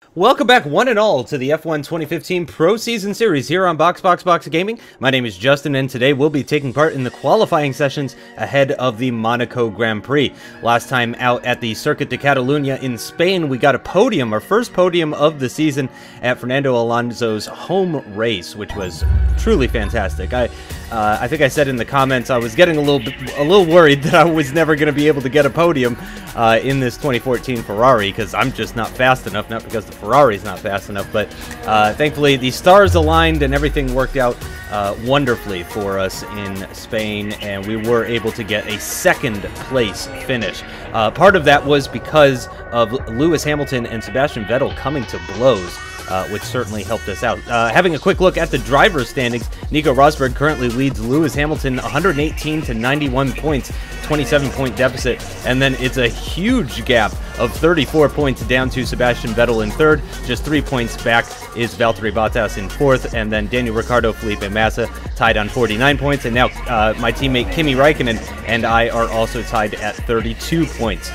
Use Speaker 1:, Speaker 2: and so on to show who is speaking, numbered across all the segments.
Speaker 1: Welcome back, one and all, to the F1 2015 Pro Season Series here on BoxBoxBoxGaming. My name is Justin, and today we'll be taking part in the qualifying sessions ahead of the Monaco Grand Prix. Last time out at the Circuit de Catalunya in Spain, we got a podium, our first podium of the season at Fernando Alonso's home race, which was truly fantastic. I think I said in the comments I was getting a little worried that I was never going to be able to get a podium in this 2014 Ferrari, because I'm just not fast enough, not because the Ferrari's not fast enough, but thankfully the stars aligned and everything worked out wonderfully for us in Spain, and we were able to get a second place finish. Part of that was because of Lewis Hamilton and Sebastian Vettel coming to blows, which certainly helped us out. Having a quick look at the driver's standings, Nico Rosberg currently leads Lewis Hamilton 118 to 91 points, 27-point deficit, and then it's a huge gap of 34 points down to Sebastian Vettel in third. Just 3 points back is Valtteri Bottas in fourth, and then Daniel Ricciardo, Felipe Massa tied on 49 points, and now my teammate Kimi Räikkönen and I are also tied at 32 points.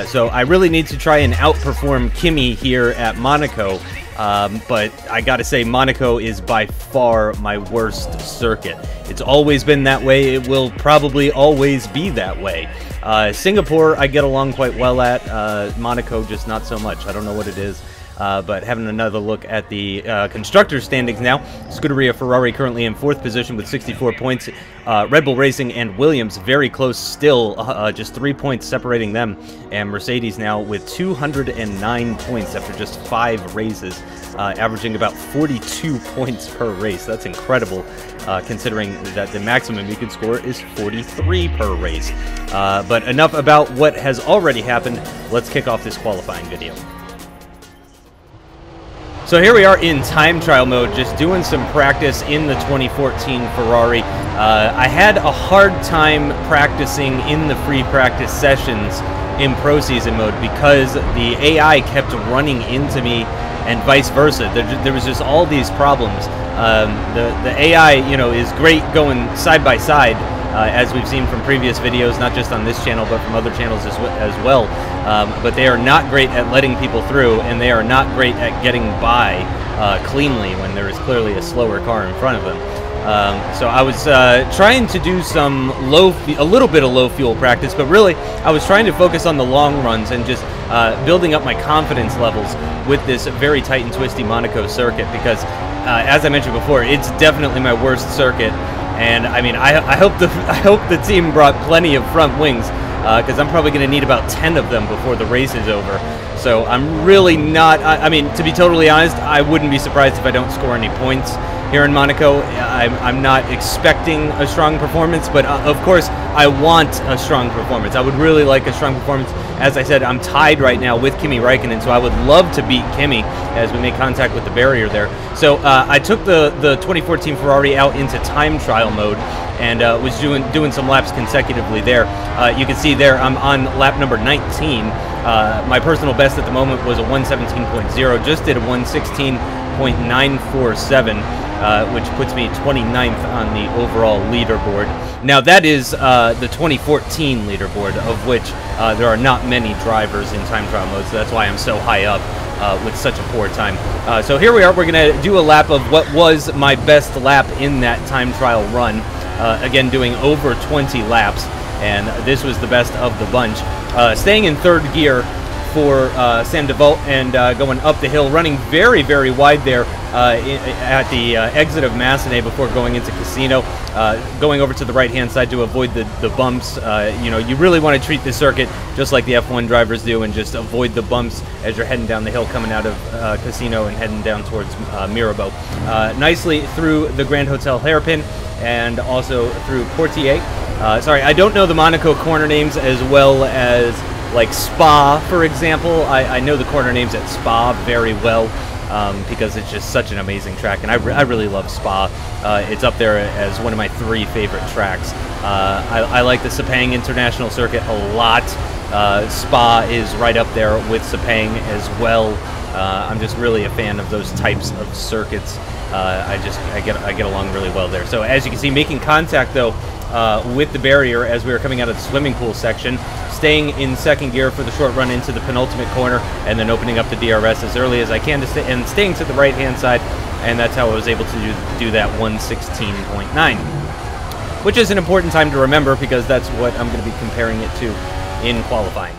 Speaker 1: So I really need to try and outperform Kimi here at Monaco. But I gotta say, Monaco is by far my worst circuit. It's always been that way. It will probably always be that way. Singapore, I get along quite well at. Monaco, just not so much. I don't know what it is. But having another look at the constructors' standings now, Scuderia Ferrari currently in fourth position with 64 points. Red Bull Racing and Williams very close still, just 3 points separating them. And Mercedes now with 209 points after just 5 races, averaging about 42 points per race. That's incredible, considering that the maximum you can score is 43 per race. But enough about what has already happened. Let's kick off this qualifying video. So here we are in time trial mode, just doing some practice in the 2014 Ferrari. I had a hard time practicing in the free practice sessions in Pro Season mode because the AI kept running into me and vice versa. There was just all these problems. The AI, you know, is great going side by side, as we've seen from previous videos, not just on this channel, but from other channels as well. But they are not great at letting people through, and they are not great at getting by cleanly when there is clearly a slower car in front of them. So I was trying to do some a little bit of low fuel practice, but really I was trying to focus on the long runs and just building up my confidence levels with this very tight and twisty Monaco circuit, because as I mentioned before, it's definitely my worst circuit. And I mean, I hope the team brought plenty of front wings, because I'm probably going to need about 10 of them before the race is over. So I'm really not, I mean, to be totally honest, I wouldn't be surprised if I don't score any points here in Monaco. I'm not expecting a strong performance, but of course I want a strong performance. I would really like a strong performance. As I said, I'm tied right now with Kimi Räikkönen, so I would love to beat Kimi as we make contact with the barrier there. So I took the 2014 Ferrari out into time trial mode and was doing some laps consecutively there. You can see there I'm on lap number 19. My personal best at the moment was a 117.0, just did a 116.947, which puts me 29th on the overall leaderboard. Now that is the 2014 leaderboard, of which there are not many drivers in time trial mode, so that's why I'm so high up with such a poor time. So here we are, we're going to do a lap of what was my best lap in that time trial run. Again, doing over 20 laps, and this was the best of the bunch. Staying in third gear for Sam DeVault and going up the hill, running very, very wide there at the exit of Massenet before going into Casino, going over to the right-hand side to avoid the bumps. You know, you really want to treat this circuit just like the F1 drivers do and just avoid the bumps as you're heading down the hill coming out of Casino and heading down towards Mirabeau. Nicely through the Grand Hotel hairpin and also through Portier. Sorry, I don't know the Monaco corner names as well as like Spa, for example. I know the corner names at Spa very well because it's just such an amazing track, and I really love Spa. It's up there as one of my 3 favorite tracks. I like the Sepang International Circuit a lot. Spa is right up there with Sepang as well. I'm just really a fan of those types of circuits. I get along really well there. So as you can see, making contact though with the barrier as we were coming out of the swimming pool section, staying in second gear for the short run into the penultimate corner, and then opening up the DRS as early as I can to and staying to the right-hand side, and that's how I was able to do that 1:16.9, which is an important time to remember because that's what I'm going to be comparing it to in qualifying.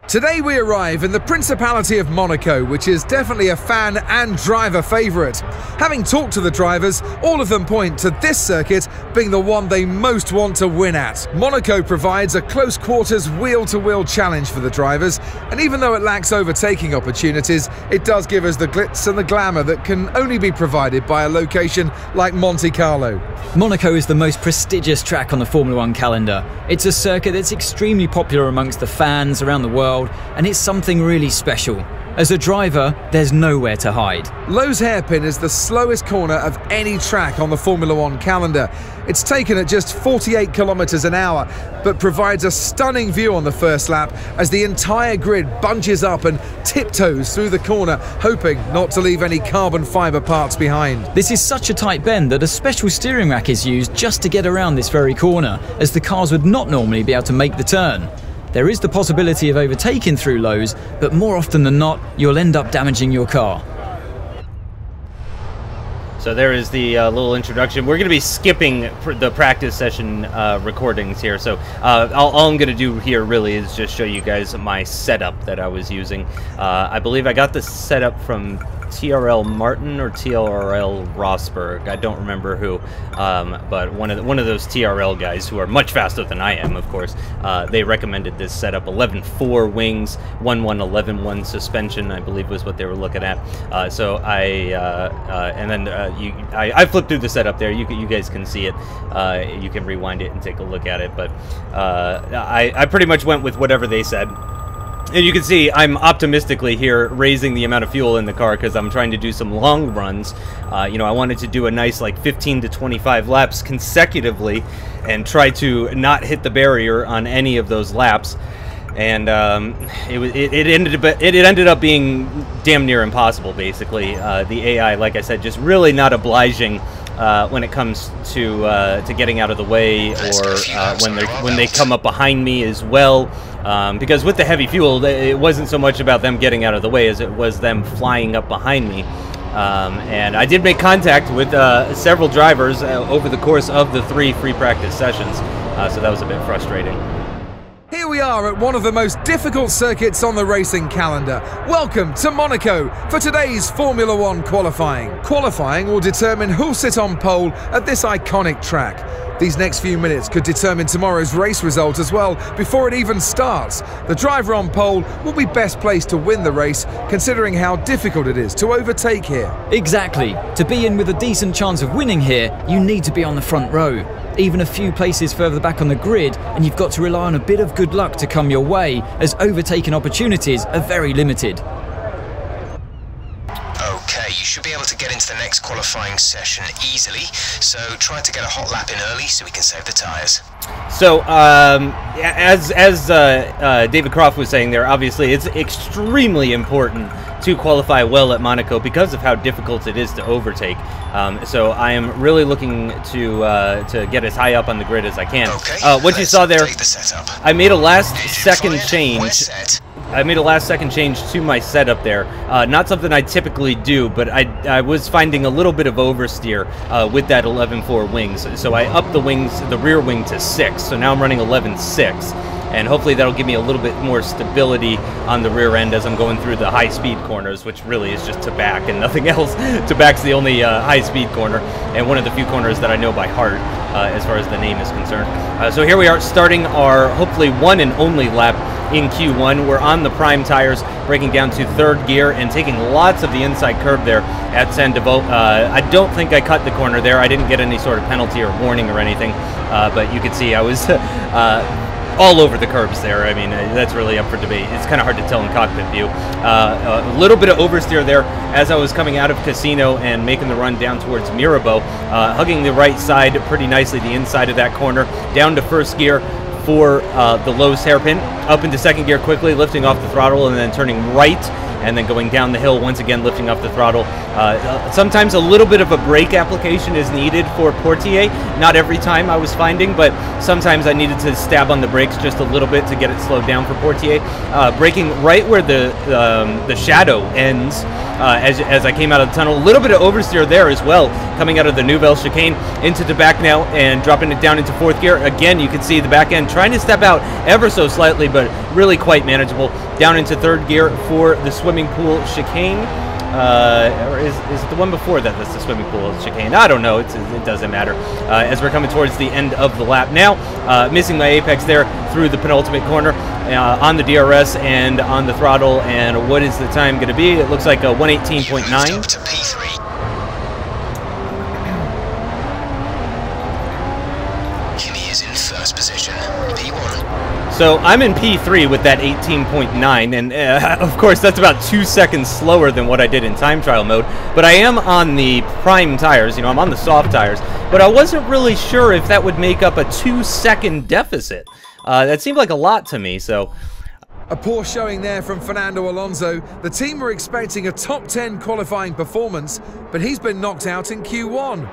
Speaker 2: Today we arrive in the Principality of Monaco, which is definitely a fan and driver favourite. Having talked to the drivers, all of them point to this circuit being the one they most want to win at. Monaco provides a close quarters wheel-to-wheel challenge for the drivers, and even though it lacks overtaking opportunities, it does give us the glitz and the glamour that can only be provided by a location like Monte Carlo.
Speaker 3: Monaco is the most prestigious track on the Formula One calendar. It's a circuit that's extremely popular amongst the fans around the world, and it's something really special. As a driver, there's nowhere to hide. Low's hairpin is the slowest corner of any track on the Formula One calendar. It's taken at just 48 kilometers an hour, but provides a stunning view on the first lap as the entire grid bunches up and tiptoes through the corner, hoping not to leave any carbon fiber parts behind. This is such a tight bend that a special steering rack is used just to get around this very corner, as the cars would not normally be able to make the turn. There is the possibility of overtaking through lows, but more often than not, you'll end up damaging your car.
Speaker 1: So there is the little introduction. We're going to be skipping the practice session recordings here. So all I'm going to do here really is just show you guys my setup that I was using. I believe I got this setup from TRL Martin or TRL Rosberg. I don't remember who, but one of those TRL guys who are much faster than I am, of course. They recommended this setup: 11.4 wings, 11.1 suspension, I believe was what they were looking at. So I flipped through the setup there. You guys can see it. You can rewind it and take a look at it. But I pretty much went with whatever they said. And you can see I'm optimistically here raising the amount of fuel in the car because I'm trying to do some long runs. You know, I wanted to do a nice like 15 to 25 laps consecutively and try to not hit the barrier on any of those laps. And it ended up being damn near impossible, basically. The AI, like I said, just really not obliging when it comes to getting out of the way, or when they come up behind me as well. Because with the heavy fuel, it wasn't so much about them getting out of the way as it was them flying up behind me. And I did make contact with several drivers over the course of the 3 free practice sessions, so that was a bit frustrating.
Speaker 2: Here we are at one of the most difficult circuits on the racing calendar. Welcome to Monaco for today's Formula One qualifying. Qualifying will determine who'll sit on pole at this iconic track. These next few minutes could determine tomorrow's race result as well before it even starts. The driver on pole will be best placed to win the race, considering how difficult it is to overtake here.
Speaker 3: Exactly. To be in with a decent chance of winning here, you need to be on the front row. Even a few places further back on the grid, and you've got to rely on a bit of good luck to come your way, as overtaking opportunities are very limited.
Speaker 4: Okay, you should be able to get into the next qualifying session easily, so try to get a hot lap in early so we can save the tyres.
Speaker 1: So, as David Croft was saying there, obviously it's extremely important to qualify well at Monaco because of how difficult it is to overtake. So I am really looking to get as high up on the grid as I can.
Speaker 4: Okay,
Speaker 1: what you saw there, I made a last-second change. I made a last-second change to my setup there. Not something I typically do, but I was finding a little bit of oversteer with that 11.4 wings. So I upped the rear wing to 6. So now I'm running 11.6. And hopefully that'll give me a little bit more stability on the rear end as I'm going through the high-speed corners, which really is just to back and nothing else. To back's the only high-speed corner, and one of the few corners that I know by heart as far as the name is concerned. So here we are starting our hopefully one and only lap in Q1. We're on the prime tires, breaking down to 3rd gear and taking lots of the inside curve there at Saint-Devote. I don't think I cut the corner there. I didn't get any sort of penalty or warning or anything, but you could see I was all over the curbs there. I mean, that's really up for debate. It's kind of hard to tell in cockpit view. A little bit of oversteer there as I was coming out of Casino and making the run down towards Mirabeau, hugging the right side pretty nicely, the inside of that corner, down to 1st gear for the Lowe's hairpin, up into 2nd gear quickly, lifting off the throttle and then turning right and then going down the hill, once again lifting up the throttle. Sometimes a little bit of a brake application is needed for Portier. Not every time I was finding, but sometimes I needed to stab on the brakes just a little bit to get it slowed down for Portier. Braking right where the shadow ends as I came out of the tunnel. A little bit of oversteer there as well, coming out of the Nouvelle chicane into the back now and dropping it down into 4th gear. Again, you can see the back end trying to step out ever so slightly, but really quite manageable. Down into 3rd gear for the swimming pool chicane. Or is it the one before that that's the swimming pool chicane? I don't know. It doesn't matter. As we're coming towards the end of the lap now, missing my apex there through the penultimate corner on the DRS and on the throttle. And what is the time going to be? It looks like a 118.9. So I'm in P3 with that 18.9, and of course that's about 2 seconds slower than what I did in time trial mode, but I am on the prime tires, you know, I'm on the soft tires, but I wasn't really sure if that would make up a 2-second deficit. That seemed like a lot to me, so...
Speaker 2: A poor showing there from Fernando Alonso. The team were expecting a top 10 qualifying performance, but he's been knocked out in Q1.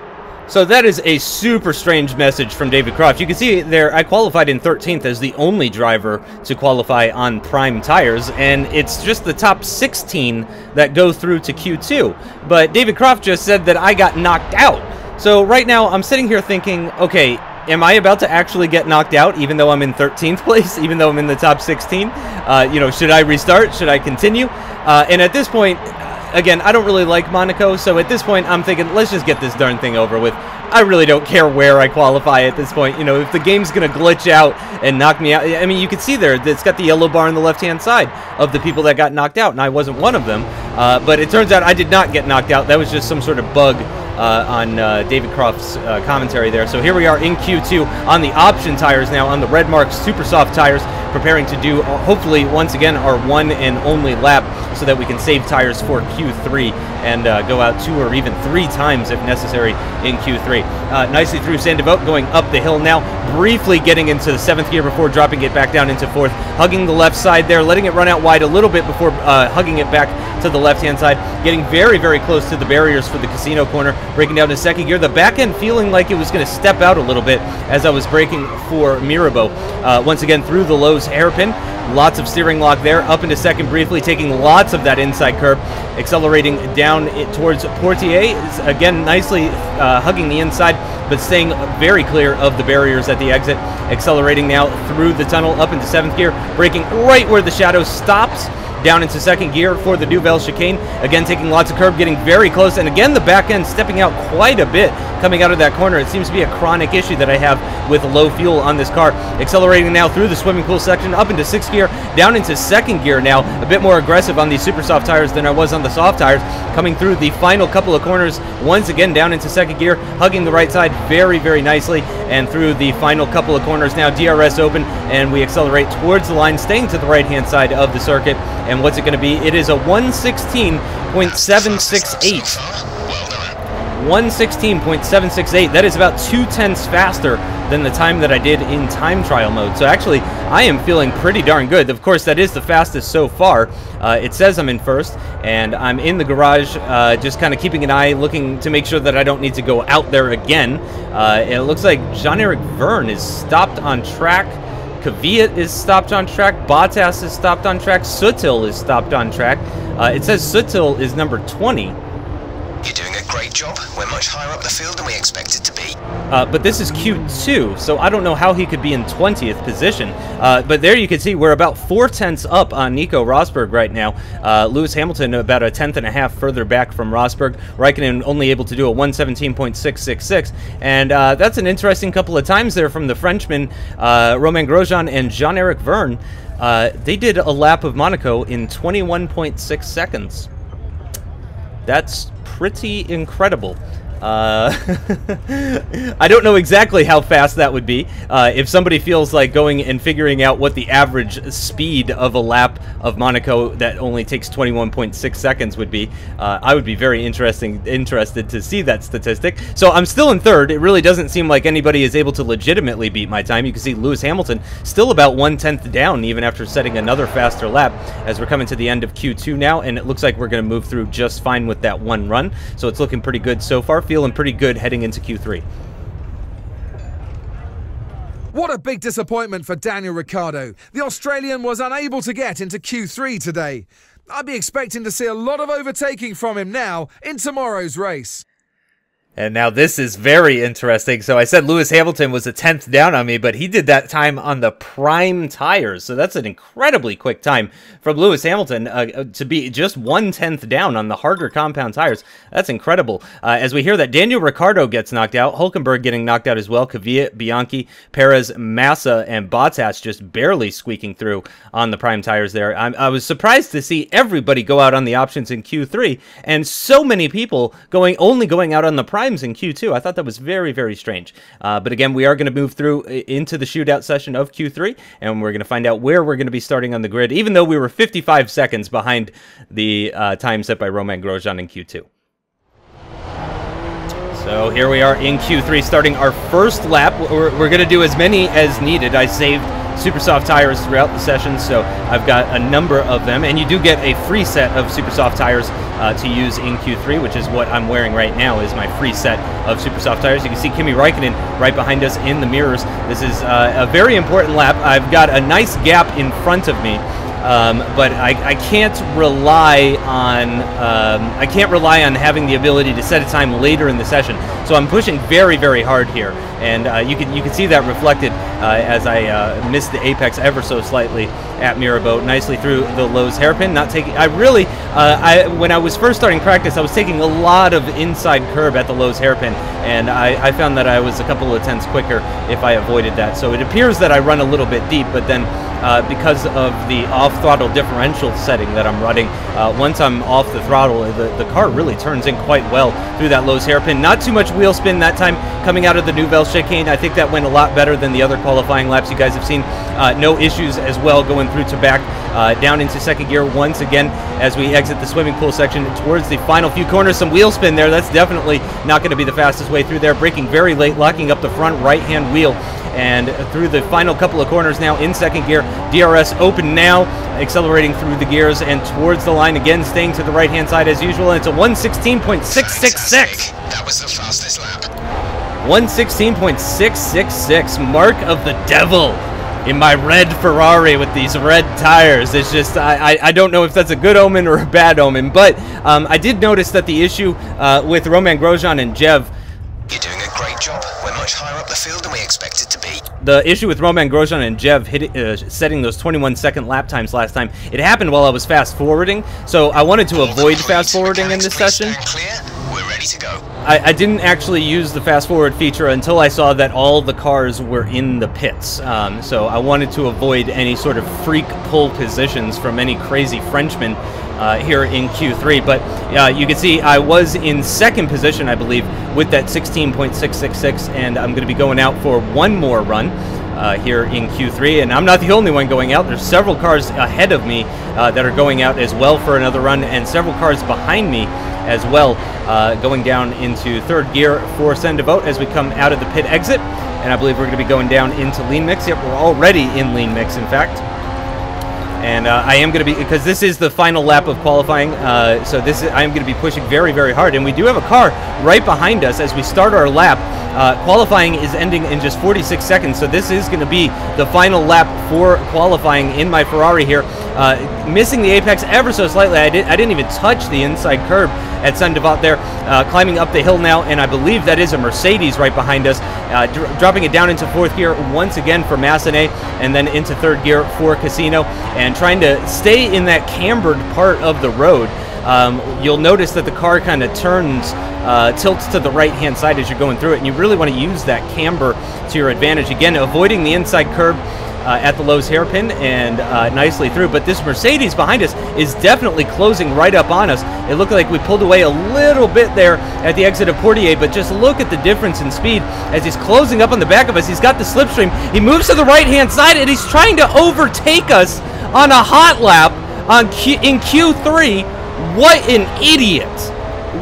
Speaker 1: So that is a super strange message from David Croft. You can see there, I qualified in 13th as the only driver to qualify on prime tires, and it's just the top 16 that go through to Q2. But David Croft just said that I got knocked out. So right now, I'm sitting here thinking, okay, am I about to actually get knocked out, even though I'm in 13th place, even though I'm in the top 16? You know, should I restart? Should I continue? And at this point... Again, I don't really like Monaco, so at this point, I'm thinking, let's just get this darn thing over with. I really don't care where I qualify at this point. You know, if the game's going to glitch out and knock me out... I mean, you can see there, it's got the yellow bar on the left-hand side of the people that got knocked out, and I wasn't one of them. But it turns out I did not get knocked out. That was just some sort of bug on David Croft's commentary there. So here we are in Q2 on the option tires now, on the Red Mark Super Soft tires, preparing to do, hopefully, once again, our one and only lap so that we can save tires for Q3 and go out 2 or even 3 times if necessary in Q3. Nicely through Saint-Devote, going up the hill now, briefly getting into the 7th gear before dropping it back down into 4th, hugging the left side there, letting it run out wide a little bit before hugging it back to the left-hand side, getting very, very close to the barriers for the casino corner, breaking down to 2nd gear. The back end feeling like it was going to step out a little bit as I was braking for Mirabeau. Once again, through the Lowe's hairpin. Lots of steering lock there, up into 2nd briefly, taking lots of that inside curb, accelerating down towards Portier. Again, nicely hugging the inside, but staying very clear of the barriers at the exit. Accelerating now through the tunnel, up into 7th gear, braking right where the shadow stops. Down into 2nd gear for the Nouvelle chicane. Again, taking lots of curb, getting very close. And again, the back end stepping out quite a bit coming out of that corner. It seems to be a chronic issue that I have with low fuel on this car. Accelerating now through the swimming pool section, up into 6th gear, down into 2nd gear now. A bit more aggressive on these super soft tires than I was on the soft tires. Coming through the final couple of corners, once again down into 2nd gear, hugging the right side very, very nicely. And through the final couple of corners now, DRS open, and we accelerate towards the line, staying to the right-hand side of the circuit. And what's it going to be? It is a 116.768. 116.768. That is about 0.2 faster than the time that I did in time trial mode. So actually, I am feeling pretty darn good. Of course, that is the fastest so far. It says I'm in 1st, and I'm in the garage, just kind of keeping an eye, looking to make sure that I don't need to go out there again. It looks like Jean-Eric Verne is stopped on track. Kvyat is stopped on track. Bottas is stopped on track. Sutil is stopped on track. It says Sutil is number 20.
Speaker 4: You're doing a great job. We're much higher up the field than we expected to be.
Speaker 1: But this is Q2, so I don't know how he could be in 20th position. But there you can see we're about 4/10 up on Nico Rosberg right now. Lewis Hamilton about a 1/10.5 further back from Rosberg. Raikkonen only able to do a 117.666. And that's an interesting couple of times there from the Frenchmen, Romain Grosjean and Jean-Eric Verne. They did a lap of Monaco in 21.6 seconds. That's pretty incredible. I don't know exactly how fast that would be. If somebody feels like going and figuring out what the average speed of a lap of Monaco that only takes 21.6 seconds would be, I would be very interested to see that statistic. So I'm still in third. It really doesn't seem like anybody is able to legitimately beat my time. You can see Lewis Hamilton still about 1/10 down, even after setting another faster lap, as we're coming to the end of Q2 now, and it looks like we're going to move through just fine with that one run. So it's looking pretty good so far. Feeling pretty good heading into Q3.
Speaker 2: What a big disappointment for Daniel Ricciardo. The Australian was unable to get into Q3 today. I'd be expecting to see a lot of overtaking from him now in tomorrow's race.
Speaker 1: And now this is very interesting. So I said Lewis Hamilton was a 10th down on me, but he did that time on the prime tires. So that's an incredibly quick time from Lewis Hamilton to be just 1/10 down on the harder compound tires. That's incredible. As we hear that Daniel Ricciardo gets knocked out, Hülkenberg getting knocked out as well, Kvyat, Bianchi, Perez, Massa, and Bottas just barely squeaking through on the prime tires there. I was surprised to see everybody go out on the options in Q3, and so many people only going out on the prime in Q2. I thought that was very, very strange. But again, we are going to move through into the shootout session of Q3, and we're going to find out where we're going to be starting on the grid, even though we were 55 seconds behind the time set by Romain Grosjean in Q2. So here we are in Q3, starting our first lap. We're going to do as many as needed. I saved super soft tires throughout the session, so I've got a number of them, and you do get a free set of super soft tires to use in Q3, which is what I'm wearing right now, is my free set of super soft tires. You can see Kimi Räikkönen right behind us in the mirrors. This is a very important lap. I've got a nice gap in front of me, but I can't rely on having the ability to set a time later in the session. So I'm pushing very, very hard here, and you can see that reflected as I missed the apex ever so slightly at Mirabeau, nicely through the Lowe's hairpin. Not taking. When I was first starting practice, I was taking a lot of inside curb at the Lowe's hairpin, and I found that I was a couple of tenths quicker if I avoided that. So it appears that I run a little bit deep, but then because of the off-throttle differential setting that I'm running, once I'm off the throttle, the car really turns in quite well through that Lowe's hairpin. Not too much wheel spin that time coming out of the Nouvelle chicane. I think that went a lot better than the other qualifying laps you guys have seen. No issues as well going through to back down into second gear once again as we exit the swimming pool section towards the final few corners. Some wheel spin there. That's definitely not going to be the fastest way through there. Braking very late, locking up the front right-hand wheel. And through the final couple of corners now in second gear, DRS open now, accelerating through the gears and towards the line again, staying to the right-hand side as usual, and it's a 1:16.666.
Speaker 4: That was the fastest lap.
Speaker 1: 1:16.666, mark of the devil in my red Ferrari with these red tires. It's just, I don't know if that's a good omen or a bad omen, but I did notice that the issue with Romain Grosjean and Jev.
Speaker 4: You're doing a great job. We're much higher up the field than we expected to be.
Speaker 1: The issue with Romain Grosjean and Jev setting those 21-second lap times last time, it happened while I was fast-forwarding, so I wanted to avoid fast-forwarding in this session.
Speaker 4: Clear. We're ready to go.
Speaker 1: I didn't actually use the fast-forward feature until I saw that all the cars were in the pits, so I wanted to avoid any sort of freak pole positions from any crazy Frenchman here in Q3, but you can see I was in second position, I believe, with that 16.666, and I'm going to be going out for one more run here in Q3, and I'm not the only one going out. There's several cars ahead of me that are going out as well for another run, and several cars behind me as well going down into third gear for send to vote as we come out of the pit exit, and I believe we're going to be going down into lean mix. Yep, we're already in lean mix, in fact. And I am going to be, because this is the final lap of qualifying, so I am going to be pushing very, very hard. And we do have a car right behind us as we start our lap. Qualifying is ending in just 46 seconds, so this is going to be the final lap for qualifying in my Ferrari here. Missing the apex ever so slightly. I didn't even touch the inside curb at Saint-Devat there. Climbing up the hill now, and I believe that is a Mercedes right behind us. Dropping it down into fourth gear once again for Massenet, and then into third gear for Casino, and trying to stay in that cambered part of the road. You'll notice that the car kind of turns, tilts to the right-hand side as you're going through it, and you really want to use that camber to your advantage. Again, avoiding the inside curb, at the Lowe's hairpin and nicely through. But this Mercedes behind us is definitely closing right up on us. It looked like we pulled away a little bit there at the exit of Portier, but just look at the difference in speed as he's closing up on the back of us. He's got the slipstream. He moves to the right-hand side, and he's trying to overtake us on a hot lap in Q3. What an idiot.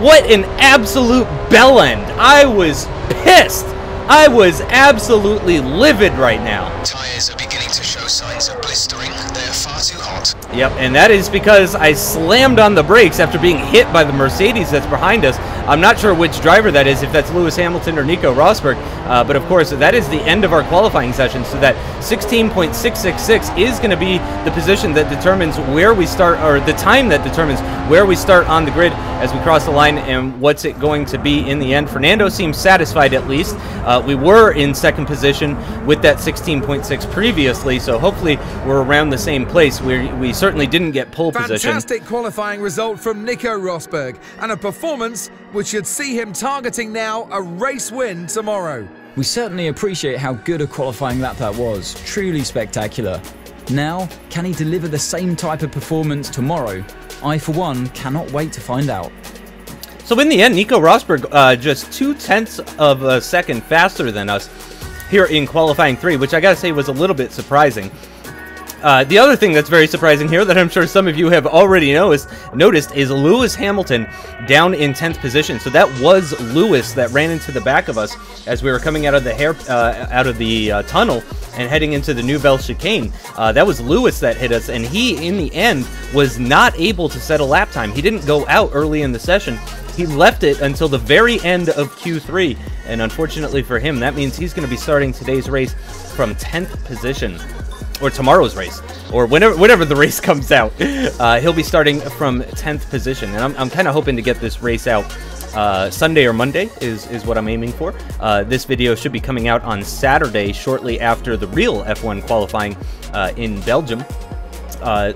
Speaker 1: What an absolute bell end. I was pissed. I was absolutely livid right now.
Speaker 4: Tires are beginning to show signs of blistering. They're far too hot.
Speaker 1: Yep, and that is because I slammed on the brakes after being hit by the Mercedes that's behind us. I'm not sure which driver that is, if that's Lewis Hamilton or Nico Rosberg, but of course that is the end of our qualifying session, so that 16.666 is going to be the position that determines where we start, or the time that determines where we start on the grid as we cross the line and what's it going to be in the end. Fernando seems satisfied at least. We were in second position with that 16.6 previously, so hopefully we're around the same place. We certainly didn't get pole position.
Speaker 2: Fantastic qualifying result from Nico Rosberg, and a performance which should see him targeting now a race win tomorrow.
Speaker 3: We certainly appreciate how good a qualifying lap that was. Truly spectacular. Now, can he deliver the same type of performance tomorrow? I, for one, cannot wait to find out.
Speaker 1: So in the end, Nico Rosberg just 0.2 of a second faster than us here in qualifying 3, which I gotta say was a little bit surprising. The other thing that's very surprising here that I'm sure some of you have already noticed is Lewis Hamilton down in 10th position. So that was Lewis that ran into the back of us as we were coming out of the tunnel and heading into the Nouvelle chicane. That was Lewis that hit us, and he, in the end, was not able to set a lap time. He didn't go out early in the session. He left it until the very end of Q3, and unfortunately for him, that means he's going to be starting today's race from 10th position. Or tomorrow's race, or whenever the race comes out. He'll be starting from 10th position, and I'm kind of hoping to get this race out Sunday or Monday is what I'm aiming for. This video should be coming out on Saturday, shortly after the real F1 qualifying in Belgium.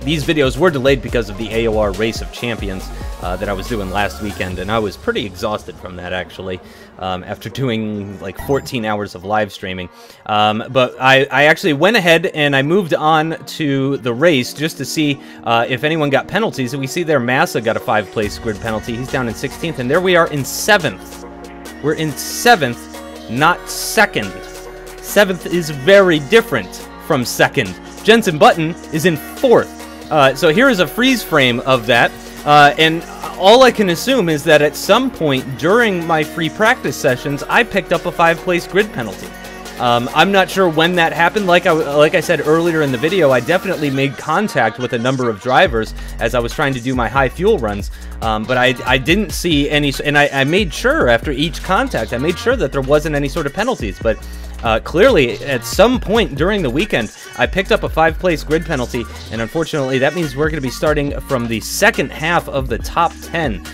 Speaker 1: These videos were delayed because of the AOR Race of Champions that I was doing last weekend, and I was pretty exhausted from that, actually, after doing like 14 hours of live streaming. But I actually went ahead and I moved on to the race just to see if anyone got penalties. And we see there Massa got a 5-place grid penalty. He's down in 16th, and there we are in 7th. We're in 7th, not 2nd. 7th is very different from 2nd. Jenson Button is in 4th. So here is a freeze frame of that. And all I can assume is that at some point during my free practice sessions, I picked up a 5-place grid penalty. I'm not sure when that happened. Like I said earlier in the video, I definitely made contact with a number of drivers as I was trying to do my high fuel runs. But I didn't see any, and I made sure after each contact, I made sure that there wasn't any sort of penalties. But clearly, at some point during the weekend, I picked up a 5-place grid penalty, and unfortunately, that means we're going to be starting from the second half of the top 10.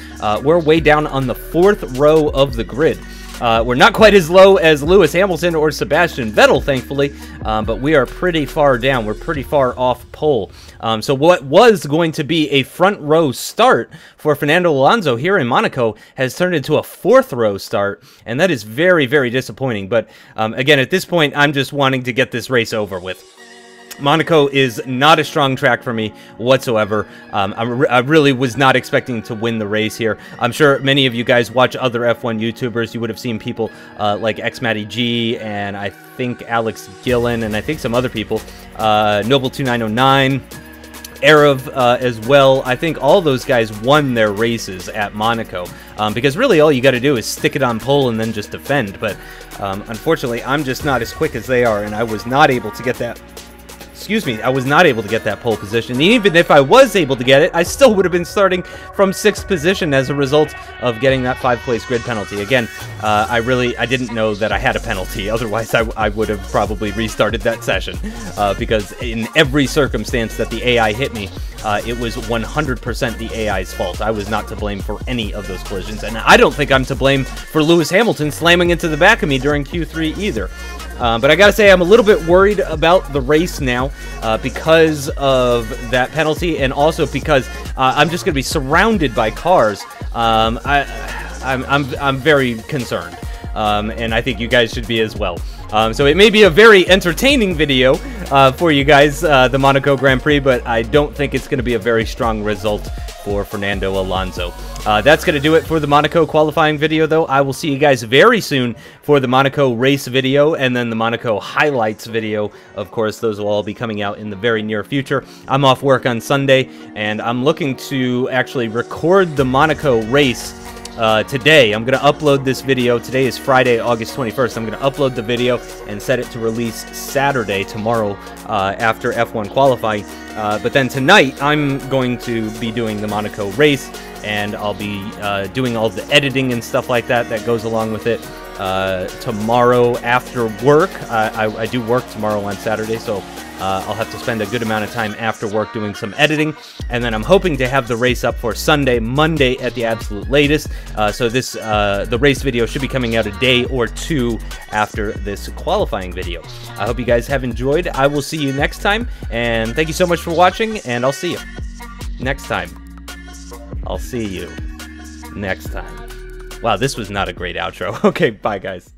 Speaker 1: We're way down on the 4th row of the grid. We're not quite as low as Lewis Hamilton or Sebastian Vettel, thankfully, but we are pretty far down. We're pretty far off pole. So what was going to be a front row start for Fernando Alonso here in Monaco has turned into a 4th row start, and that is very, very disappointing. But again, at this point, I'm just wanting to get this race over with. Monaco is not a strong track for me whatsoever. I really was not expecting to win the race here. I'm sure many of you guys watch other F1 YouTubers. You would have seen people like XMattyG, and I think Alex Gillen, and I think some other people. Noble2909, Arab as well. I think all those guys won their races at Monaco because really all you got to do is stick it on pole and then just defend. But unfortunately, I'm just not as quick as they are, and I was not able to get that. Excuse me, I was not able to get that pole position. And even if I was able to get it, I still would have been starting from 6th position as a result of getting that 5-place grid penalty. Again, I didn't know that I had a penalty. Otherwise, I would have probably restarted that session because in every circumstance that the AI hit me, it was 100% the AI's fault. I was not to blame for any of those collisions. And I don't think I'm to blame for Lewis Hamilton slamming into the back of me during Q3 either. But I gotta say, I'm a little bit worried about the race now because of that penalty, and also because I'm just gonna be surrounded by cars. I'm very concerned. and I think you guys should be as well. So it may be a very entertaining video for you guys, the Monaco Grand Prix, but I don't think it's going to be a very strong result for Fernando Alonso. That's going to do it for the Monaco qualifying video, though. I will see you guys very soon for the Monaco race video and then the Monaco highlights video. Of course, those will all be coming out in the very near future. I'm off work on Sunday, and I'm looking to actually record the Monaco race today. I'm going to upload this video. Today is Friday, August 21st. I'm going to upload the video and set it to release Saturday, tomorrow, after F1 qualifying. But then tonight, I'm going to be doing the Monaco race, and I'll be doing all the editing and stuff like that that goes along with it tomorrow after work. I do work tomorrow on Saturday, so I'll have to spend a good amount of time after work doing some editing, and then I'm hoping to have the race up for Sunday, Monday at the absolute latest. So this the race video should be coming out a day or two after this qualifying video. I hope you guys have enjoyed. I will see you next time, and thank you so much for watching, and I'll see you next time. I'll see you next time. Wow, this was not a great outro. Okay, bye guys.